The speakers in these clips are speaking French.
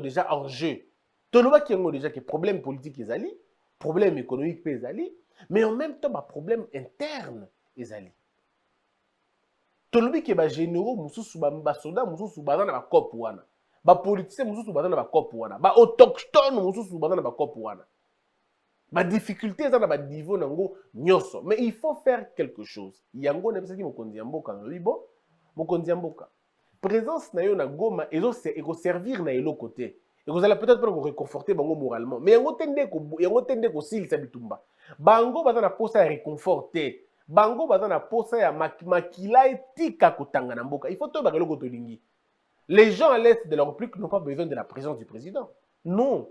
déjà en jeu. Tolobaki yango déjà que problème politique ezali, problème économique pe ezali, mais en même temps, problème interne ezali. Tolobi ke ba généraux mususu ba soldats mususu baza na ba cop wana. Ba politiciens mususu baza na ba cop wana. Ba autochtones mususu baza na ba cop wana. Ba difficulté eza na ba niveau nango nyoso. Mais il faut faire quelque chose. Yango na bisaki mokonzi ya mboka ngalibo, mokonzi ya mboka. Présence na yo na Goma ezo servir na elo côté. Et vous allez peut-être pas réconforter bango moralement. Mais yango tende ko silisa bitumba. Bango baza na posa ya réconforter. Bango baza na posa ya makila etika kotanga na mboka. Il faut to bakelo kotolingi. Les gens à l'est de la République n'ont pas besoin de la présence du président. Non.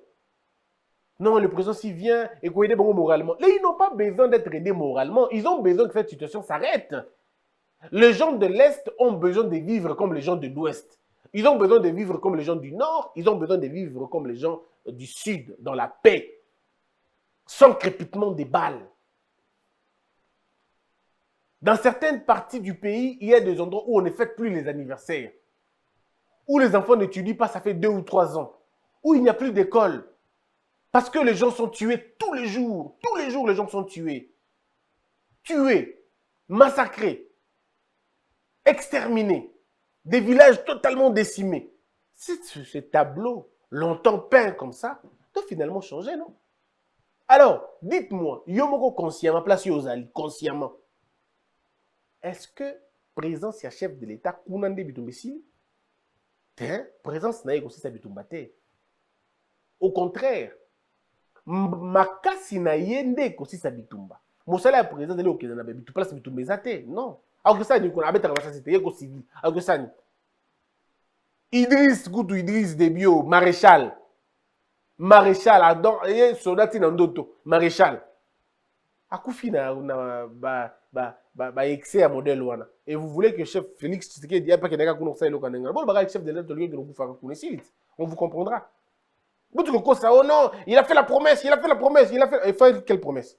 Non, le président s'il vient et qu'on aide bango moralement. Là, ils n'ont pas besoin d'être aidés moralement. Ils ont besoin que cette situation s'arrête. Les gens de l'est ont besoin de vivre comme les gens de l'ouest. Ils ont besoin de vivre comme les gens du nord. Ils ont besoin de vivre comme les gens du sud, dans la paix, sans crépitement des balles. Dans certaines parties du pays, il y a des endroits où on ne fête plus les anniversaires, où les enfants n'étudient pas, ça fait 2 ou 3 ans, où il n'y a plus d'école, parce que les gens sont tués tous les jours les gens sont tués, massacrés, exterminés, des villages totalement décimés. Ce tableau, longtemps peint comme ça, doit finalement changer, non? Alors, dites-moi, Yomoko consciemment, place Yozali, consciemment, est-ce que présence ya chef de l'État kunande bitumbesi? Présence na aussi sa bitumbate. Au contraire, makasi na yende aussi sa bitumba. Mosala ya présence de okeza na bitu place bitumbeza te. Non. Alors que ça ni kona abeta na cité yeko civil. Alors que ça ni Idriss Goutou Idriss Debio maréchal. Maréchal adon et soldat na ndoto, maréchal. Akufi na excès à modèle wana. Et vous voulez que chef Félix Tshisekedi a pas que naka kuno sa elo kanenga. Bon bagay chef de l'État lieu que vous faire connaître. On vous comprendra. Vous dites ça oh non, il a fait la promesse, il a fait quelle promesse?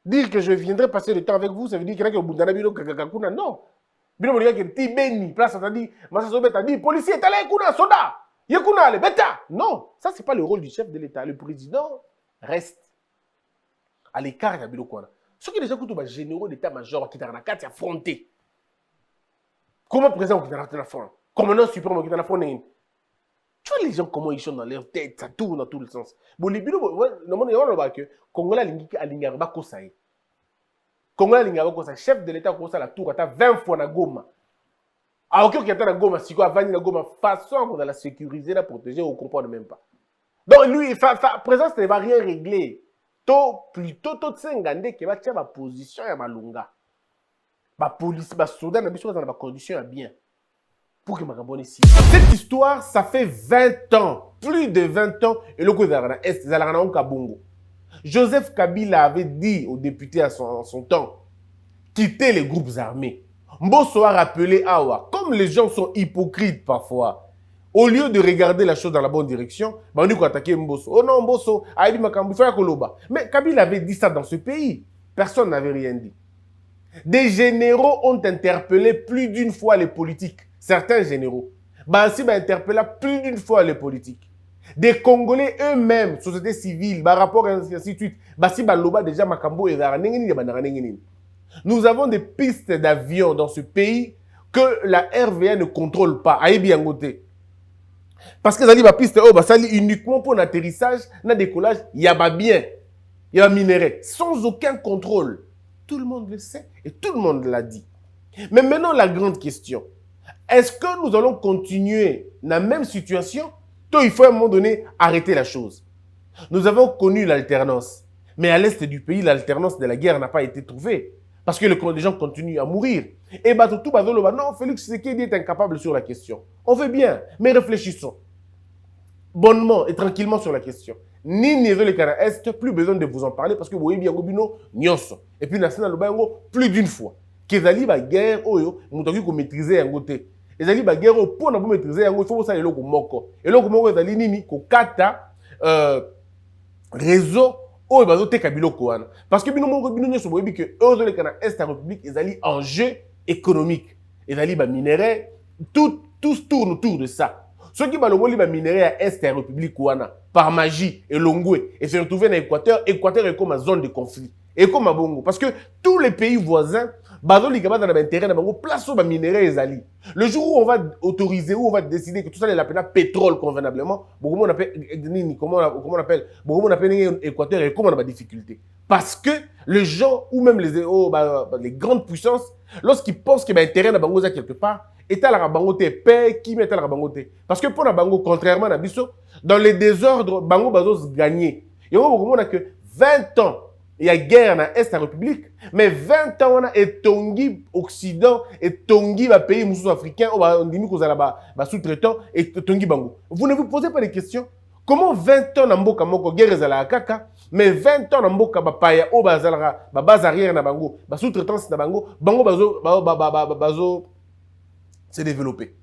Dire que je viendrai passer le temps avec vous, ça veut dire qu'il y a que Bundana Bino Kakakuna non. Bino Molia que Tibeni place ça dit Massa Sobeta dit policier est allé kuna soda. Yekuna le beta. Non, ça c'est pas le rôle du chef de l'État. Le président reste à l'écart de Bilokwana. Ce qui est déjà les généraux d'état-major qui sont en train affronter. Comment président qui est en train d'affronter? Commandant suprême qui est en train d'affronter? Tu vois les gens comment ils sont dans leur tête, ça tourne dans tous les sens. Bon, les bureaux, normalement, il y a que Congolais a l'ingaba kosaï. Congolais a l'ingaba kosaï. Chef de l'État kosa la tour à 20 fois na Goma. Alors que qui est na Goma, si quoi vanille na Goma, façon de la sécuriser, la protéger, on ne comprend même pas. Donc lui, présence ne va rien régler. Plutôt tsengande qui va tirer ma position à malunga. Ma police, ma soldat na biso dans ma condition à bien. Pour que ma cabane ici. Cette histoire, ça fait 20 ans, plus de 20 ans, et le gouvernement est Zalana Kabongo. Joseph Kabila avait dit aux députés à son temps, quitter les groupes armés. Mbosso a rappelé Awa, comme les gens sont hypocrites parfois, au lieu de regarder la chose dans la bonne direction, on dit qu'on attaquer Mbosso. Oh non, Mbosso, Aïdi Makambu, Koloba. Mais Kabila avait dit ça dans ce pays. Personne n'avait rien dit. Des généraux ont interpellé plus d'une fois les politiques. Certains généraux. Bansi va interpeller plus d'une fois les politiques. Des Congolais eux-mêmes, société civile, par rapport et ainsi de suite. Basi Baloba déjà Makambo et nous avons des pistes d'avion dans ce pays que la RVA ne contrôle pas. Aïbi Angote. Parce que ça dit ma piste uniquement pour l'atterrissage, le décollage, il y a bien. Il y a minerai. Sans aucun contrôle. Tout le monde le sait et tout le monde l'a dit. Mais maintenant, la grande question. Est-ce que nous allons continuer dans la même situation? Il faut à un moment donné arrêter la chose. Nous avons connu l'alternance. Mais à l'est du pays, l'alternance de la guerre n'a pas été trouvée. Parce que les gens continuent à mourir. Et tout non, Félix Tshisekedi est incapable sur la question. On veut bien, mais réfléchissons. Bonnement et tranquillement sur la question. Ni niveau le Canada Est, plus besoin de vous en parler parce que vous voyez bien Gobino, Nyonso. Et puis National Lobango, plus d'une fois. Qu'ils allaient la guerre, nous devons maîtriser un côté. Ils allaient la guerre, pour nous maîtriser un côté, il faut que ça ait l'eau moko. Et l'eau moko, ils allaient nini, ko kata, réseau, oh, ils vont te kabilo koana. Parce que bino moko, bino nyonso, vous voyez que eux, le Canada Est, la République, ils allaient en jeu économique. Ils allaient la minerai, tout tourne autour de ça. Ceux qui balongoli ba minerai à Est et République Ouana, par magie, et Longwe, et se retrouver dans l'Équateur, Équateur est comme une zone de conflit. Et comme à Bongo. Parce que tous les pays voisins, bazo likaba dans l'intérêt, dans place où ba minerai et zali. Le jour où on va autoriser, où on va décider que tout ça est l'appelé pétrole convenablement, beaucoup on appelle, comment on appelle, beaucoup on appelle Équateur et comment on a des difficultés. Parce que les gens, ou même les grandes puissances, lorsqu'ils pensent qu'il y a un terrain dans Bango quelque part, et à la Bango te paie, qui met à la Bango te. Parce que pour la Bango, contrairement à Bisso, dans les désordres, Bango Bazos gagné. Et on a que 20 ans, il y a guerre dans l'Est de la République, mais 20 ans, on a et Tongi Occident, et Tongi va pays moussous africains, on dit qu'on a sous-traitant, et Tongi Bango. Vous ne vous posez pas de questions? Comment 20 ans dans Mboka Moko, guerre est à la Kaka, mais 20 ans dans Mboka Bapaya, au Bazalra, base arrière na Bango, sous-traitance na Bango, Bango Bazo s'est développé.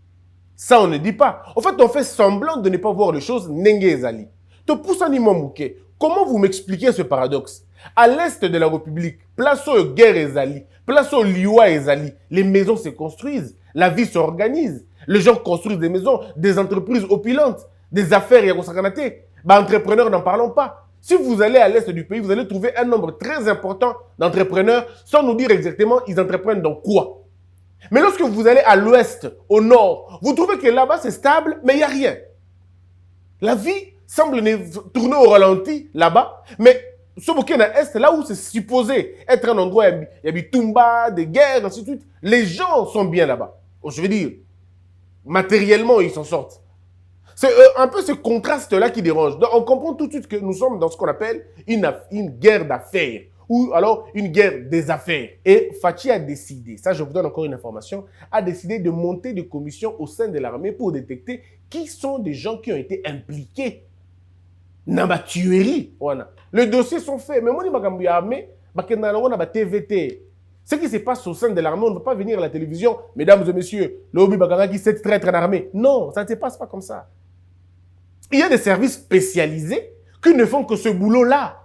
Ça, on ne dit pas. En fait, on fait semblant de ne pas voir les choses. Nenge Ezali. Te pousse à Nimomouke. Comment vous m'expliquez ce paradoxe? À l'est de la République, place aux guerres Ezali, place aux Liwa Ezali, les maisons se construisent, la vie s'organise, les gens construisent des maisons, des entreprises opulentes, des affaires yagosakanate. Entrepreneurs, n'en parlons pas. Si vous allez à l'est du pays, vous allez trouver un nombre très important d'entrepreneurs, sans nous dire exactement ils entreprennent dans quoi. Mais lorsque vous allez à l'ouest, au nord, vous trouvez que là-bas c'est stable, mais il n'y a rien. La vie semble tourner au ralenti là-bas, mais ce bouquet dans l'est, là où c'est supposé être un endroit, il y a des Tumba, des guerres, ainsi de suite, les gens sont bien là-bas. Je veux dire, matériellement, ils s'en sortent. C'est un peu ce contraste-là qui dérange. Donc, on comprend tout de suite que nous sommes dans ce qu'on appelle une guerre d'affaires. Ou alors une guerre des affaires. Et Fachi a décidé, ça je vous donne encore une information, a décidé de monter des commissions au sein de l'armée pour détecter qui sont des gens qui ont été impliqués dans la tuerie. Voilà. Les dossiers sont faits. Mais moi, je suis armée, je TVT. Ce qui se passe au sein de l'armée, on ne va pas venir à la télévision, mesdames et messieurs, l'Obi Baganga qui s'est traître en armée. Non, ça ne se passe pas comme ça. Il y a des services spécialisés qui ne font que ce boulot-là.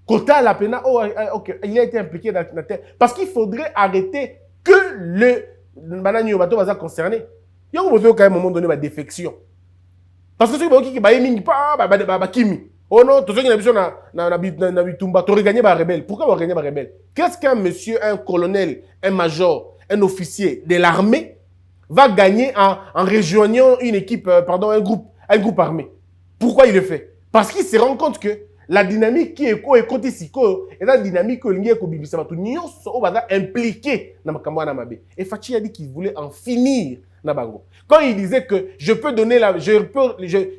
Kota la pena, oh, ok, il a été impliqué dans la terre. Parce qu'il faudrait arrêter que le bananier bateau va concerner. Il y a un moment donné ma défection. Parce que ceux qui baillent mingi pas, kimi. Oh non, tous ceux qui n'ont bitumba, tu aurais gagné par rebelle. Pourquoi on aurait gagné par rebelle? Qu'est-ce qu'un monsieur, un colonel, un major, un officier de l'armée va gagner en rejoignant une équipe, un groupe armé? Pourquoi il le fait? Parce qu'il se rend compte que la dynamique qui est côté siko est la dynamique que l'ingé ko bibisa batu nyonso o baza impliqué na makambo na mabe. Et Fachi a dit qu'il voulait en finir na bango. Quand il disait que je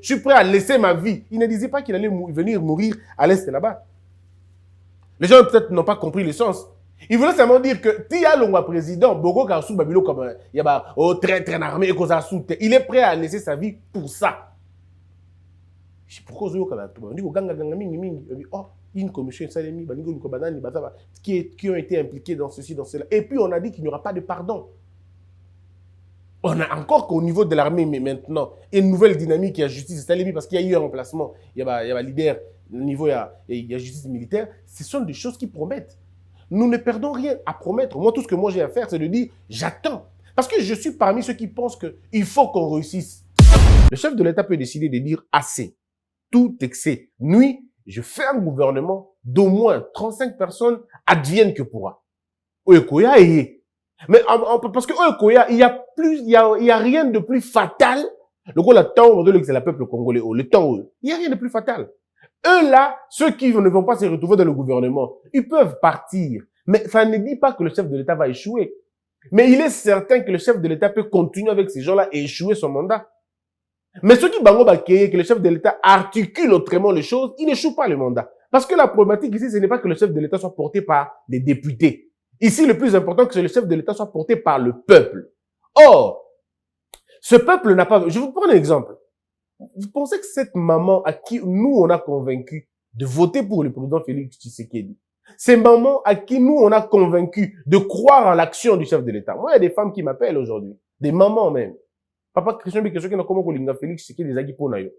suis prêt à laisser ma vie, il ne disait pas qu'il allait venir mourir à l'est là-bas. Les gens peut-être n'ont pas compris le sens. Il voulait seulement dire que Tia Longwa président, Bogo Kassou Babilo comme il y a très armé et Koza Soute, il est prêt à laisser sa vie pour ça. Pourquoi on dit une commission qui ont été impliqués dans ceci, dans cela. Et puis on a dit qu'il n'y aura pas de pardon. On a encore qu'au niveau de l'armée, mais maintenant, une nouvelle dynamique, il y a justice, parce qu'il y a eu un remplacement, il y a un leader, au niveau, il y a justice militaire. Ce sont des choses qui promettent. Nous ne perdons rien à promettre. Moi, tout ce que moi j'ai à faire, c'est de dire, j'attends. Parce que je suis parmi ceux qui pensent qu'il faut qu'on réussisse. Le chef de l'État peut décider de dire assez. Tout excès nuit, je fais un gouvernement d'au moins 35 personnes, advienne que pourra. Oekoya mais parce que Oekoya, il y a rien de plus fatal. Le temps, c'est le peuple congolais. Le temps, il n'y a rien de plus fatal. Eux là, ceux qui ne vont pas se retrouver dans le gouvernement, ils peuvent partir. Mais ça ne dit pas que le chef de l'État va échouer. Mais il est certain que le chef de l'État peut continuer avec ces gens-là et échouer son mandat. Mais ceux qui bango que le chef de l'État articule autrement les choses, il n'échoue pas le mandat. Parce que la problématique ici, ce n'est pas que le chef de l'État soit porté par des députés. Ici, le plus important, c'est que le chef de l'État soit porté par le peuple. Or, ce peuple n'a pas... Je vous prends un exemple. Vous pensez que cette maman à qui nous, on a convaincu de voter pour le président Félix Tshisekedi, ces mamans à qui nous, on a convaincu de croire en l'action du chef de l'État. Moi, il y a des femmes qui m'appellent aujourd'hui. Des mamans même. Papa Christian Bikesho qui n'a comment qu'on Félix Tshisekedi des agiponayo.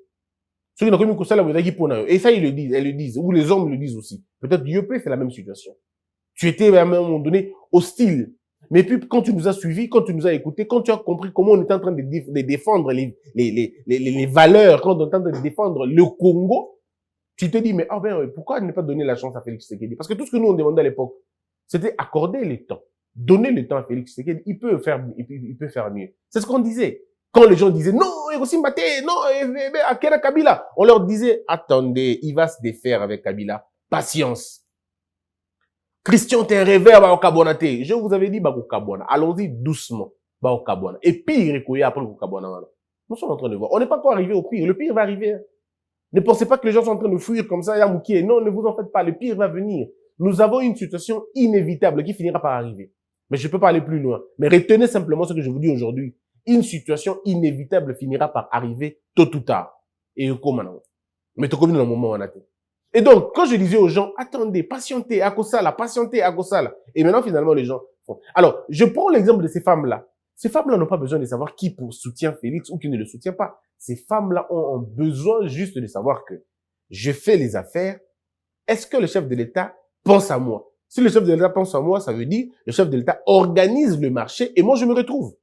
Ceux qui n'ont commis que ça, les agiponayo. Et ça, ils le disent, elles le disent. Ou les hommes le disent aussi. Peut-être Dieu c'est la même situation. Tu étais à un moment donné hostile. Mais puis, quand tu nous as suivis, quand tu nous as écoutés, quand tu as compris comment on est en train de défendre les valeurs, quand on est en train de défendre le Congo, tu te dis, mais ah ben, pourquoi ne pas donner la chance à Félix Tshisekedi? Parce que tout ce que nous on demandait à l'époque, c'était accorder le temps. Donner le temps à Félix Tshisekedi, il peut faire mieux. C'est ce qu'on disait. Quand les gens disaient, non, Hiroshi Mbate, non, Akera Kabila, on leur disait, attendez, il va se défaire avec Kabila. Patience. Christian, t'es un rêveur, bah, au Kabonate. Je vous avais dit, bah, au Kabona. Allons-y doucement, bah, au Kabona. Et pire, après au Kabona. Nous sommes en train de voir. On n'est pas encore arrivé au pire. Le pire va arriver. Ne pensez pas que les gens sont en train de fuir comme ça, Yamouki. Non, ne vous en faites pas. Le pire va venir. Nous avons une situation inévitable qui finira par arriver. Mais je peux pas aller plus loin. Mais retenez simplement ce que je vous dis aujourd'hui. Une situation inévitable finira par arriver tôt ou tard. Et comment? Mais tu connais dans le moment où on a été. Et donc, quand je disais aux gens, attendez, patientez, à Kosala, patientez, à Kosala. Et maintenant, finalement, les gens font. Alors, je prends l'exemple de ces femmes-là. Ces femmes-là n'ont pas besoin de savoir qui soutient Félix ou qui ne le soutient pas. Ces femmes-là ont besoin juste de savoir que je fais les affaires. Est-ce que le chef de l'État pense à moi? Si le chef de l'État pense à moi, ça veut dire le chef de l'État organise le marché et moi, je me retrouve.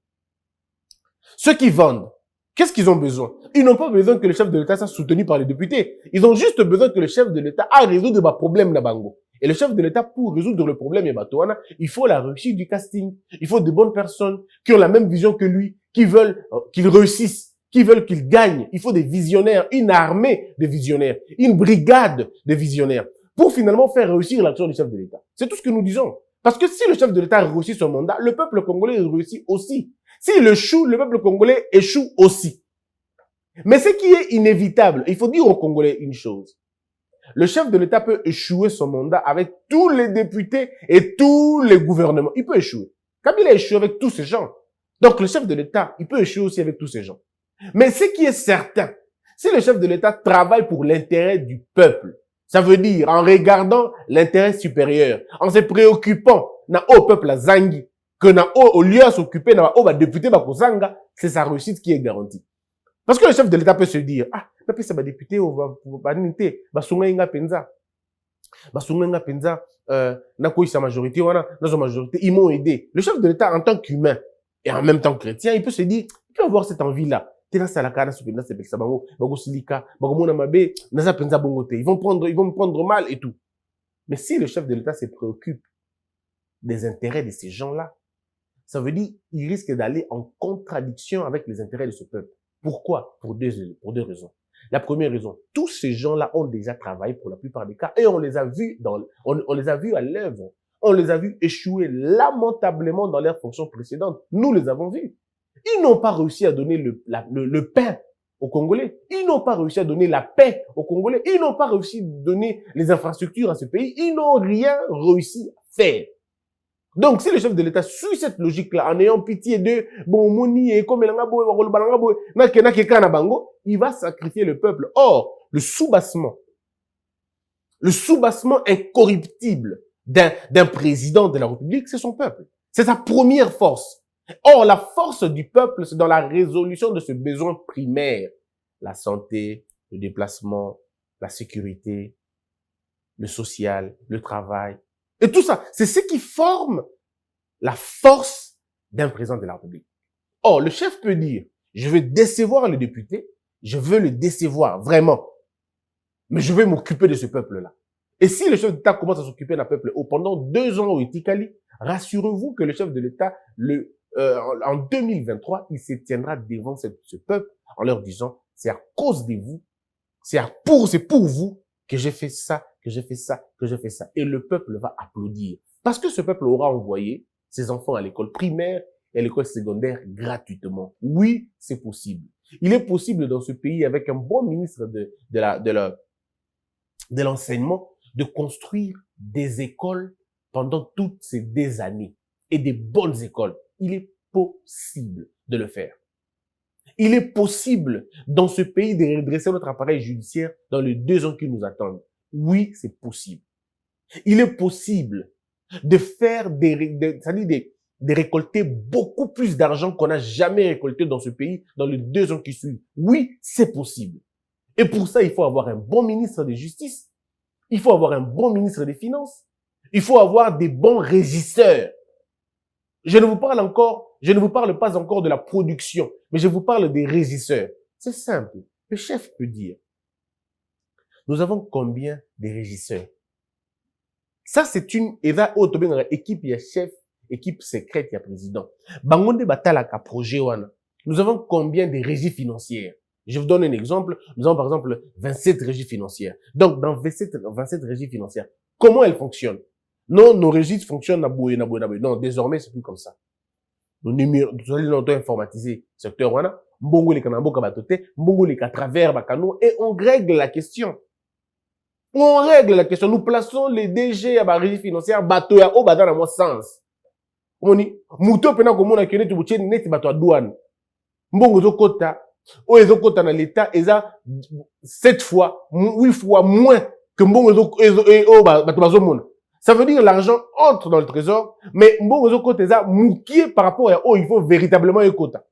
Ceux qui vendent, qu'est-ce qu'ils ont besoin? Ils n'ont pas besoin que le chef de l'État soit soutenu par les députés. Ils ont juste besoin que le chef de l'État a résoudre des problèmes na bango. Et le chef de l'État, pour résoudre le problème, il faut la réussite du casting. Il faut de bonnes personnes qui ont la même vision que lui, qui veulent qu'il réussisse, qui veulent qu'il gagne. Il faut des visionnaires, une armée de visionnaires, une brigade de visionnaires pour finalement faire réussir l'action du chef de l'État. C'est tout ce que nous disons. Parce que si le chef de l'État réussit son mandat, le peuple congolais réussit aussi. S'il échoue, le peuple congolais échoue aussi. Mais ce qui est inévitable, il faut dire aux Congolais une chose. Le chef de l'État peut échouer son mandat avec tous les députés et tous les gouvernements. Il peut échouer. Kabila a échoué avec tous ces gens. Donc le chef de l'État, il peut échouer aussi avec tous ces gens. Mais ce qui est certain, si le chef de l'État travaille pour l'intérêt du peuple, ça veut dire en regardant l'intérêt supérieur, en se préoccupant au peuple à Zangi, que au lieu de s'occuper au député Bakozanga, c'est sa réussite qui est garantie. Parce que le chef de l'État peut se dire, ah, mais ça va député au banité, basunga penza. Basunga penza, na quoi sa majorité, wana, dans sa majorité, ils m'ont aidé. Le chef de l'État, en tant qu'humain, et en même temps chrétien, il peut se dire, il peut avoir cette envie-là. Ils vont me prendre mal et tout. Mais si le chef de l'État se préoccupe des intérêts de ces gens-là, ça veut dire qu'il risque d'aller en contradiction avec les intérêts de ce peuple. Pourquoi? Pour deux raisons. La première raison, tous ces gens-là ont déjà travaillé pour la plupart des cas et on les a vus on les a vus à l'œuvre. On les a vus échouer lamentablement dans leurs fonctions précédentes. Nous les avons vus. Ils n'ont pas réussi à donner le pain aux Congolais. Ils n'ont pas réussi à donner la paix aux Congolais. Ils n'ont pas réussi à donner les infrastructures à ce pays. Ils n'ont rien réussi à faire. Donc, si le chef de l'État suit cette logique-là, en ayant pitié de il va sacrifier le peuple. Or, le soubassement incorruptible d'un président de la République, c'est son peuple. C'est sa première force. Or, la force du peuple, c'est dans la résolution de ce besoin primaire. La santé, le déplacement, la sécurité, le social, le travail. Et tout ça, c'est ce qui forme la force d'un président de la République. Or, le chef peut dire, je veux décevoir le député, je veux le décevoir, vraiment. Mais je vais m'occuper de ce peuple-là. Et si le chef d'État commence à s'occuper d'un peuple pendant 2 ans au Itikali, rassurez-vous que le chef de l'État, en 2023, il se tiendra devant ce peuple en leur disant, c'est à cause de vous, c'est pour vous que j'ai fait ça, que j'ai fait ça, que j'ai fait ça. Et le peuple va applaudir. Parce que ce peuple aura envoyé ses enfants à l'école primaire et à l'école secondaire gratuitement. Oui, c'est possible. Il est possible dans ce pays, avec un bon ministre de l'enseignement, de construire des écoles pendant toutes ces années. Et des bonnes écoles. Il est possible de le faire. Il est possible dans ce pays de redresser notre appareil judiciaire dans les 2 ans qui nous attendent. Oui, c'est possible. Il est possible de faire de récolter beaucoup plus d'argent qu'on n'a jamais récolté dans ce pays dans les 2 ans qui suivent. Oui, c'est possible. Et pour ça, il faut avoir un bon ministre de justice. Il faut avoir un bon ministre des Finances. Il faut avoir des bons régisseurs. Je ne vous parle pas encore de la production, mais je vous parle des régisseurs. C'est simple. Le chef peut dire, nous avons combien de régisseurs? Ça, c'est une équipe, il y a chef, équipe secrète, il y a président. Bangonde batalaka projet wana. Nous avons combien de régies financières? Je vous donne un exemple. Nous avons par exemple 27 régies financières. Donc, dans 27 régies financières, comment elles fonctionnent? Non, nos régies fonctionnent à boué. Non, désormais, c'est plus comme ça. Nos numéros, nous allons informatiser secteur wana. Mbongo les kanambo kabatote, mbongo les à travers bakano, et on règle la question. On règle la question. Nous plaçons les DG à la régie financière, bateau ya o badana mo sens. On dit, mouto pena komona kene tu bouche net bateau à douane. Mbongo zo kota, o ezo kota na l'état, eza 7 fois, 8 fois moins que mbongo zo bateau bazo mona. Ça veut dire que l'argent entre dans le trésor, mais mbongo zo kota eza moukié par rapport à il faut véritablement y kota.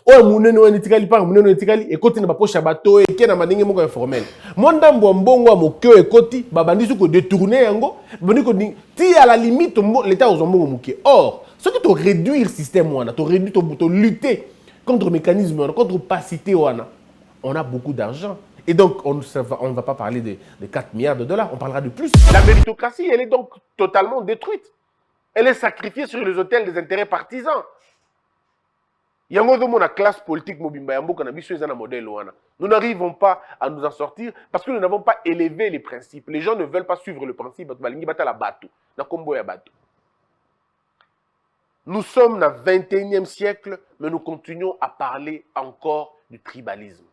Oya munene wana etikali pa munene etikali ekoti na bapoche bato eke na maninge moko informel. Mondambo wa mbongo wa mokyo ekoti babandisi ko détourner yango, babandi ko ti à la limite l'état aux mbongo moké. Or, ce que tu réduire système wana, tu réduire to lutter contre mécanisme wana, contre opacité wana. On a beaucoup d'argent et donc on ne va pas parler de 4 milliards de dollars, on parlera de plus. La méritocratie, elle est donc totalement détruite. Elle est sacrifiée sur les autels des intérêts partisans. Yango la classe politique mobimba yambo kana biso ezana modèle wana. Nous n'arrivons pas à nous en sortir parce que nous n'avons pas élevé les principes. Les gens ne veulent pas suivre le principe balingi bata la bato na kombo ya bato. Nous sommes dans le 21e siècle, mais nous continuons à parler encore du tribalisme.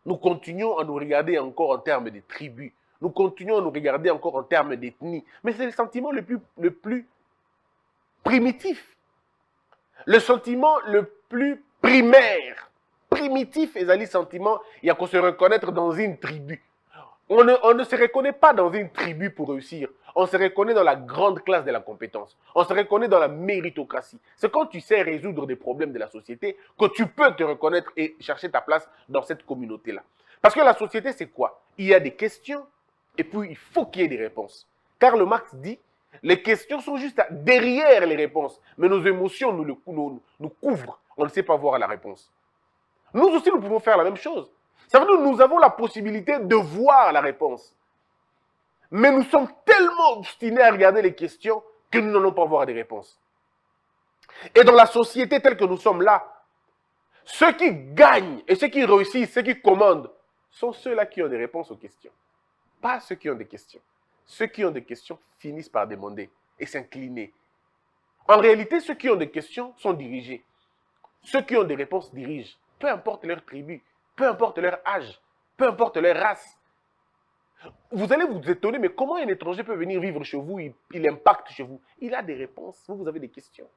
Nous continuons à nous regarder encore en termes de tribus. Nous continuons à nous regarder encore en termes d'ethnie. Mais c'est le sentiment le plus primitif. Le sentiment le plus primaire, primitif, et le sentiment, il y a qu'on se reconnaître dans une tribu. On ne se reconnaît pas dans une tribu pour réussir. On se reconnaît dans la grande classe de la compétence. On se reconnaît dans la méritocratie. C'est quand tu sais résoudre des problèmes de la société que tu peux te reconnaître et chercher ta place dans cette communauté-là. Parce que la société, c'est quoi? Il y a des questions et puis il faut qu'il y ait des réponses. Karl Marx dit, les questions sont juste derrière les réponses, mais nos émotions nous couvrent. On ne sait pas voir la réponse. Nous aussi, nous pouvons faire la même chose. Ça veut dire que nous avons la possibilité de voir la réponse. Mais nous sommes tellement obstinés à regarder les questions que nous n'allons pas voir des réponses. Et dans la société telle que nous sommes là, ceux qui gagnent et ceux qui réussissent, ceux qui commandent, sont ceux-là qui ont des réponses aux questions. Pas ceux qui ont des questions. Ceux qui ont des questions finissent par demander et s'incliner. En réalité, ceux qui ont des questions sont dirigés. Ceux qui ont des réponses dirigent. Peu importe leur tribu, peu importe leur âge, peu importe leur race. Vous allez vous étonner, mais comment un étranger peut venir vivre chez vous, il impacte chez vous? Il a des réponses, vous avez des questions.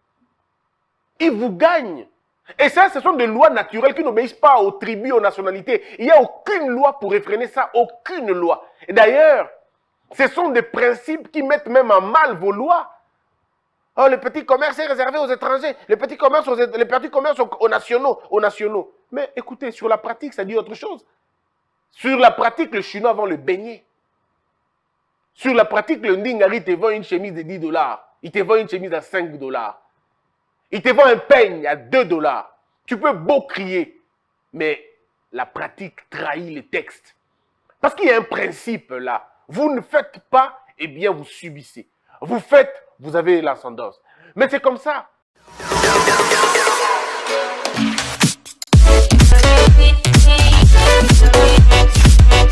Il vous gagne. Et ça, ce sont des lois naturelles qui n'obéissent pas aux tribus, aux nationalités. Il n'y a aucune loi pour réfréner ça, aucune loi. Et d'ailleurs, ce sont des principes qui mettent même en mal vos lois. Oh, le petit commerce est réservé aux étrangers. Le petit commerce aux nationaux. Mais écoutez, sur la pratique, ça dit autre chose. Sur la pratique, le chinois vend le beignet. Sur la pratique, le ndingari te vend une chemise de 10 $. Il te vend une chemise à 5 $. Il te vend un peigne à 2 $. Tu peux beau crier, mais la pratique trahit les textes. Parce qu'il y a un principe là. Vous ne faites pas, eh bien vous subissez. Vous faites, vous avez l'ascendance. Mais c'est comme ça.